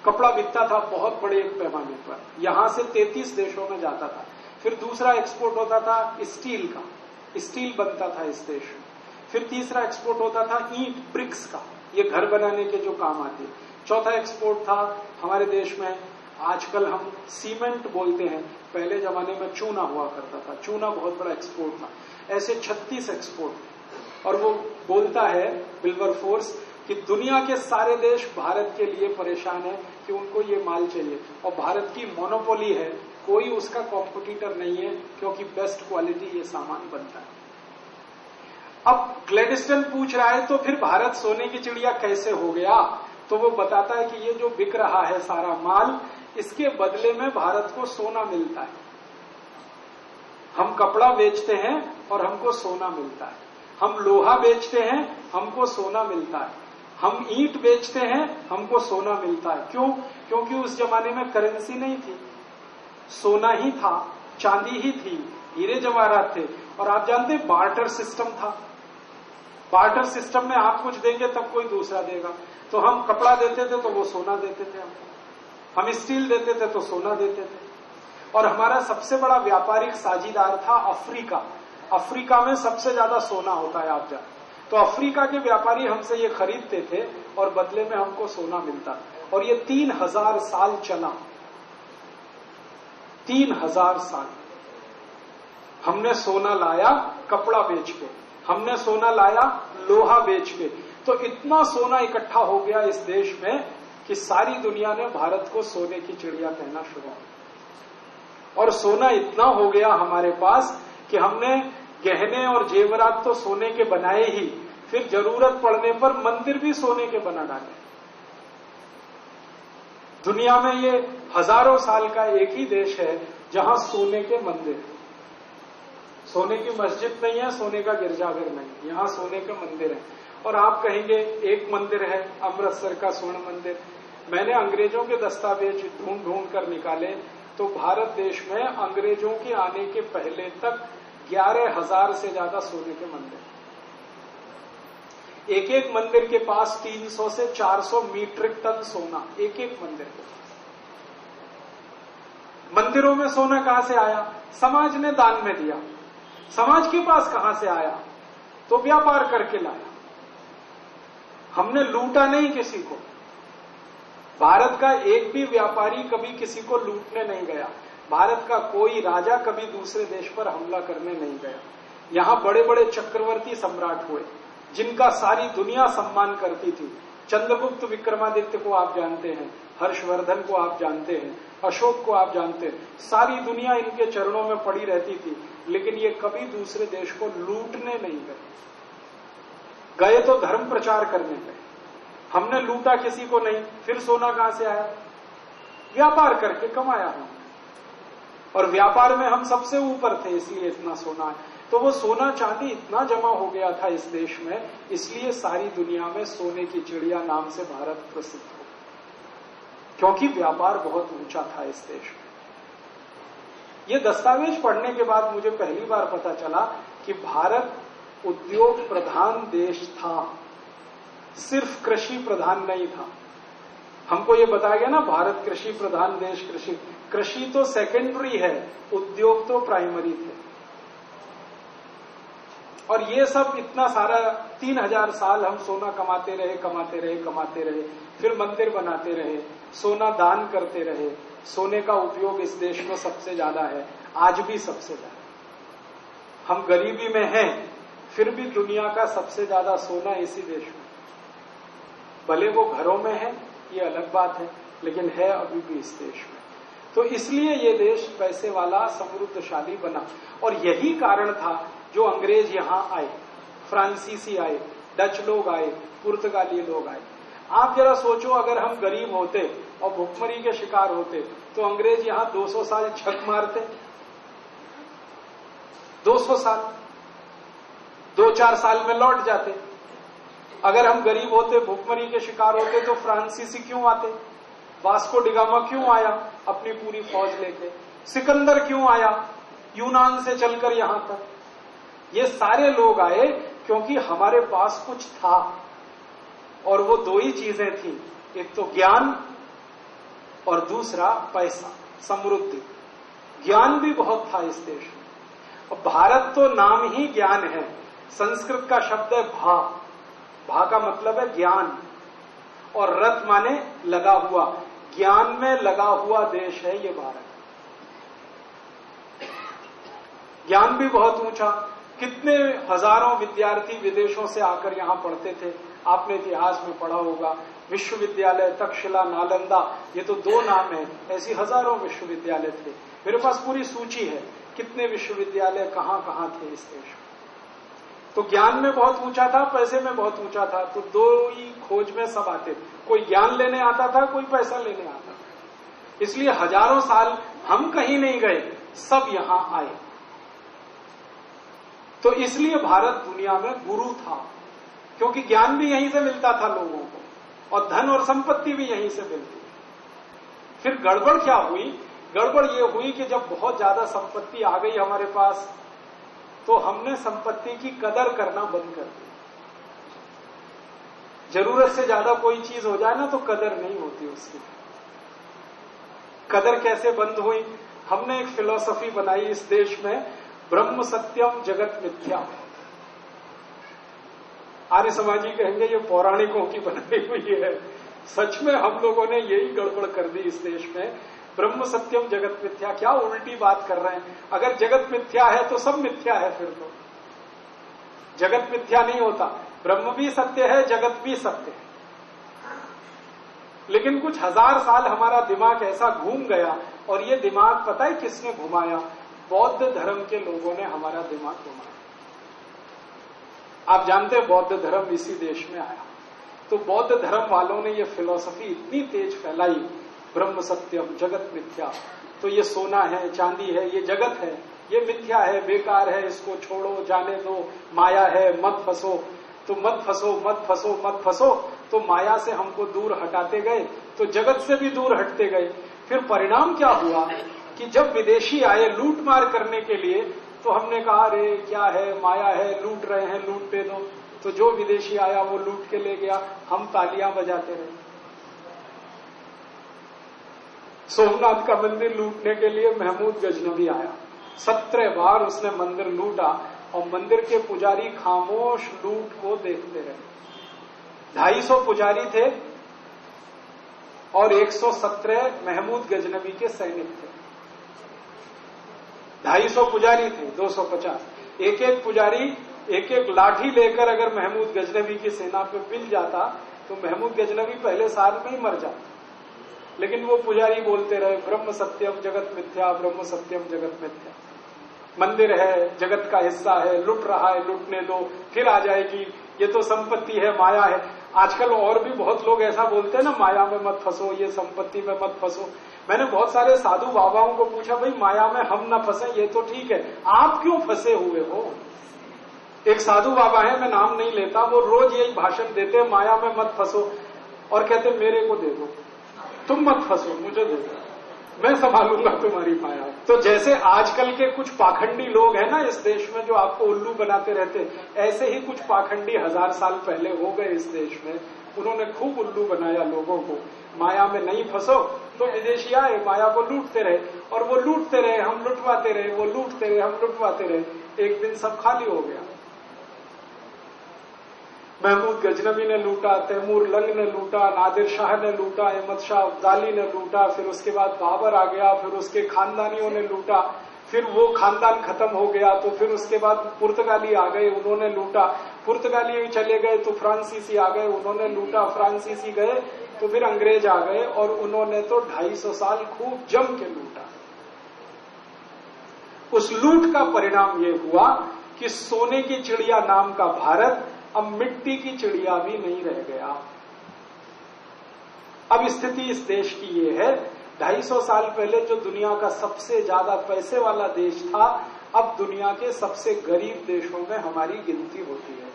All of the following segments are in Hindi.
कपड़ा बिकता था बहुत बड़े पैमाने पर, यहां से 33 देशों में जाता था। फिर दूसरा एक्सपोर्ट होता था स्टील का, स्टील बनता था इस देश में। फिर तीसरा एक्सपोर्ट होता था ईंट ब्रिक्स का, ये घर बनाने के जो काम आते। चौथा एक्सपोर्ट था हमारे देश में, आजकल हम सीमेंट बोलते हैं, पहले जमाने में चूना हुआ करता था, चूना बहुत बड़ा एक्सपोर्ट था। ऐसे 36 एक्सपोर्ट। और वो बोलता है विल्बरफोर्स कि दुनिया के सारे देश भारत के लिए परेशान है कि उनको ये माल चाहिए, और भारत की मोनोपोली है, कोई उसका कॉम्पिटिटर नहीं है, क्योंकि बेस्ट क्वालिटी ये सामान बनता है। अब ग्लैडस्टन पूछ रहा है तो फिर भारत सोने की चिड़िया कैसे हो गया? तो वो बताता है कि ये जो बिक रहा है सारा माल, इसके बदले में भारत को सोना मिलता है। हम कपड़ा बेचते हैं और हमको सोना मिलता है, हम लोहा बेचते हैं, हमको सोना मिलता है, हम ईंट बेचते हैं, हमको सोना मिलता है। क्यों? क्योंकि उस जमाने में करेंसी नहीं थी, सोना ही था, चांदी ही थी, हीरे जवाहरात थे। और आप जानते हैं बार्टर सिस्टम था। बार्टर सिस्टम में आप कुछ देंगे तब कोई दूसरा देगा। तो हम कपड़ा देते थे तो वो सोना देते थे हमको, हम स्टील देते थे तो सोना देते थे। और हमारा सबसे बड़ा व्यापारिक साझीदार था अफ्रीका। अफ्रीका में सबसे ज्यादा सोना होता है, आप जानते। तो अफ्रीका के व्यापारी हमसे ये खरीदते थे और बदले में हमको सोना मिलता। और ये 3000 साल चला, 3000 साल हमने सोना लाया कपड़ा बेच के, हमने सोना लाया लोहा बेच के। तो इतना सोना इकट्ठा हो गया इस देश में कि सारी दुनिया ने भारत को सोने की चिड़िया कहना शुरू किया। और सोना इतना हो गया हमारे पास कि हमने गहने और जेवरात तो सोने के बनाए ही, फिर जरूरत पड़ने पर मंदिर भी सोने के बना डाले। दुनिया में ये हजारों साल का एक ही देश है जहां सोने के मंदिर है। सोने की मस्जिद नहीं है, सोने का गिरजाघर नहीं, यहां सोने के मंदिर है। और आप कहेंगे एक मंदिर है अमृतसर का स्वर्ण मंदिर। मैंने अंग्रेजों के दस्तावेज ढूंढ ढूंढ कर निकाले तो भारत देश में अंग्रेजों के आने के पहले तक 11,000 से ज्यादा सोने के मंदिर। एक एक मंदिर के पास 300 से 400 मीट्रिक टन सोना, एक एक मंदिर के पास। मंदिरों में सोना कहां से आया? समाज ने दान में दिया। समाज के पास कहां से आया? तो व्यापार करके लाया। हमने लूटा नहीं किसी को। भारत का एक भी व्यापारी कभी किसी को लूटने नहीं गया। भारत का कोई राजा कभी दूसरे देश पर हमला करने नहीं गया। यहां बड़े बड़े चक्रवर्ती सम्राट हुए जिनका सारी दुनिया सम्मान करती थी। चंद्रगुप्त विक्रमादित्य को आप जानते हैं, हर्षवर्धन को आप जानते हैं, अशोक को आप जानते हैं। सारी दुनिया इनके चरणों में पड़ी रहती थी, लेकिन ये कभी दूसरे देश को लूटने नहीं गए तो धर्म प्रचार करने गए। हमने लूटा किसी को नहीं। फिर सोना कहां से आया? व्यापार करके कमाया हमने, और व्यापार में हम सबसे ऊपर थे, इसलिए इतना सोना है। तो वो सोना चांदी इतना जमा हो गया था इस देश में, इसलिए सारी दुनिया में सोने की चिड़िया नाम से भारत प्रसिद्ध हो, क्योंकि व्यापार बहुत ऊंचा था इस देश में। ये दस्तावेज पढ़ने के बाद मुझे पहली बार पता चला कि भारत उद्योग प्रधान देश था, सिर्फ कृषि प्रधान नहीं था। हमको ये बताया गया ना भारत कृषि प्रधान देश, कृषि तो सेकेंडरी है, उद्योग तो प्राइमरी थे। और ये सब इतना सारा 3000 साल हम सोना कमाते रहे, फिर मंदिर बनाते रहे, सोना दान करते रहे। सोने का उपयोग इस देश में सबसे ज्यादा है, आज भी सबसे ज्यादा। हम गरीबी में हैं, फिर भी दुनिया का सबसे ज्यादा सोना इसी देश में। भले वो घरों में है, ये अलग बात है, लेकिन है अभी भी इस देश में। तो इसलिए ये देश पैसे वाला समृद्धशाली बना। और यही कारण था जो अंग्रेज यहां आए, फ्रांसीसी आए, डच लोग आए, पुर्तगाली लोग आए। आप जरा सोचो, अगर हम गरीब होते और भुखमरी के शिकार होते तो अंग्रेज यहां 200 साल छक मारते। 200 साल, 2-4 साल में लौट जाते। अगर हम गरीब होते, भुखमरी के शिकार होते, तो फ्रांसीसी क्यों आते? वास्को डिगामा क्यों आया अपनी पूरी फौज लेके? सिकंदर क्यों आया यूनान से चलकर यहां तक? ये सारे लोग आए क्योंकि हमारे पास कुछ था, और वो दो ही चीजें थी, एक तो ज्ञान और दूसरा पैसा, समृद्धि। ज्ञान भी बहुत था इस देश में। और भारत तो नाम ही ज्ञान है। संस्कृत का शब्द है भा। भा का मतलब है ज्ञान, और रत माने लगा हुआ। ज्ञान में लगा हुआ देश है ये भारत। ज्ञान भी बहुत ऊंचा। कितने हजारों विद्यार्थी विदेशों से आकर यहां पढ़ते थे। आपने इतिहास में पढ़ा होगा, विश्वविद्यालय तक्षशिला, नालंदा, ये तो 2 नाम है, ऐसी हजारों विश्वविद्यालय थे। मेरे पास पूरी सूची है कितने विश्वविद्यालय कहां कहां थे इस देश में। तो ज्ञान में बहुत ऊंचा था, पैसे में बहुत ऊंचा था। तो 2 ही खोज में सब आते थे। कोई ज्ञान लेने आता था, कोई पैसा लेने आता था। इसलिए हजारों साल हम कहीं नहीं गए, सब यहां आए। तो इसलिए भारत दुनिया में गुरु था, क्योंकि ज्ञान भी यहीं से मिलता था लोगों को, और धन और संपत्ति भी यहीं से मिलती। फिर गड़बड़ क्या हुई? गड़बड़ ये हुई कि जब बहुत ज्यादा संपत्ति आ गई हमारे पास, तो हमने संपत्ति की कदर करना बंद कर दी। जरूरत से ज्यादा कोई चीज हो जाए ना तो कदर नहीं होती उसकी। कदर कैसे बंद हुई? हमने एक फिलॉसफी बनाई इस देश में, ब्रह्म सत्यम जगत मिथ्या। आर्य समाजी कहेंगे ये पौराणिकों की बनाई हुई है। सच में हम लोगों ने यही गड़बड़ कर दी इस देश में। ब्रह्म सत्यम जगत मिथ्या, क्या उल्टी बात कर रहे हैं। अगर जगत मिथ्या है तो सब मिथ्या है। फिर तो जगत मिथ्या नहीं होता, ब्रह्म भी सत्य है, जगत भी सत्य है। लेकिन कुछ हजार साल हमारा दिमाग ऐसा घूम गया, और ये दिमाग पता है किसने घुमाया? बौद्ध धर्म के लोगों ने हमारा दिमाग घुमाया। आप जानते हैं बौद्ध धर्म इसी देश में आया। तो बौद्ध धर्म वालों ने ये फिलॉसफी इतनी तेज फैलाई, ब्रह्म सत्यम जगत मिथ्या। तो ये सोना है, चांदी है, ये जगत है, ये मिथ्या है, बेकार है, इसको छोड़ो, जाने दो, माया है, मत फंसो। तो मत फंसो, मत फंसो, मत फंसो। तो माया से हमको दूर हटाते गए, तो जगत से भी दूर हटते गए। फिर परिणाम क्या हुआ कि जब विदेशी आए लूट मार करने के लिए, तो हमने कहा अरे क्या है, माया है, लूट रहे हैं, लूटने दो। तो जो विदेशी आया वो लूट के ले गया, हम तालियां बजाते रहे। सोमनाथ का मंदिर लूटने के लिए महमूद गजनवी आया, 17 बार उसने मंदिर लूटा, और मंदिर के पुजारी खामोश लूट को देखते रहे। 250 पुजारी थे और 117 महमूद गजनवी के सैनिक थे। 250 पुजारी थे, 250। एक एक पुजारी एक एक लाठी लेकर अगर महमूद गजनवी की सेना पे मिल जाता तो महमूद गजनवी पहले साल में ही मर जाता। लेकिन वो पुजारी बोलते रहे ब्रह्म सत्यम जगत मिथ्या, ब्रह्म सत्यम जगत मिथ्या। मंदिर है, जगत का हिस्सा है, लुट रहा है, लुटने दो, फिर आ जाएगी, ये तो संपत्ति है, माया है। आजकल और भी बहुत लोग ऐसा बोलते हैं ना, माया में मत फंसो, ये संपत्ति में मत फंसो। मैंने बहुत सारे साधु बाबाओं को पूछा, भाई माया में हम ना फंसे ये तो ठीक है, आप क्यों फंसे हुए हो? एक साधु बाबा है, मैं नाम नहीं लेता, वो रोज यही भाषण देते हैं, माया में मत फंसो, और कहते मेरे को दे दो, तुम मत फंसो, मुझे दे दो, मैं संभालूंगा तुम्हारी माया। तो जैसे आजकल के कुछ पाखंडी लोग हैं ना इस देश में, जो आपको उल्लू बनाते रहते, ऐसे ही कुछ पाखंडी 1000 साल पहले हो गए इस देश में। उन्होंने खूब उल्लू बनाया लोगों को, माया में नहीं फंसो। तो विदेशी आए, माया को लूटते रहे, और वो लूटते रहे, हम लुटवाते रहे, वो लूटते रहे, हम लुटवाते रहे। एक दिन सब खाली हो गया। महमूद गजनवी ने लूटा, तैमूर लंग ने लूटा, नादिर शाह ने लूटा, अहमद शाह अब्दाली ने लूटा, फिर उसके बाद बाबर आ गया, फिर उसके खानदानियों ने लूटा, फिर वो खानदान खत्म हो गया, तो फिर उसके बाद पुर्तगाली आ गए, उन्होंने लूटा, पुर्तगाली चले गए तो फ्रांसीसी आ गए, उन्होंने लूटा, फ्रांसीसी गए तो फिर अंग्रेज आ गए, और उन्होंने तो 250 साल खूब जम के लूटा। उस लूट का परिणाम ये हुआ कि सोने की चिड़िया नाम का भारत अब मिट्टी की चिड़िया भी नहीं रह गया। अब स्थिति इस देश की ये है, 250 साल पहले जो दुनिया का सबसे ज्यादा पैसे वाला देश था, अब दुनिया के सबसे गरीब देशों में हमारी गिनती होती है।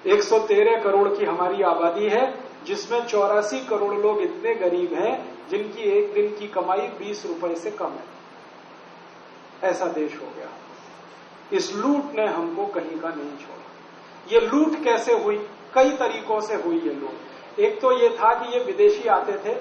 113 करोड़ की हमारी आबादी है, जिसमें 84 करोड़ लोग इतने गरीब हैं जिनकी एक दिन की कमाई 20 रुपए से कम है। ऐसा देश हो गया। इस लूट ने हमको कहीं का नहीं छोड़ा। ये लूट कैसे हुई? कई तरीकों से हुई ये लूट। एक तो ये था कि ये विदेशी आते थे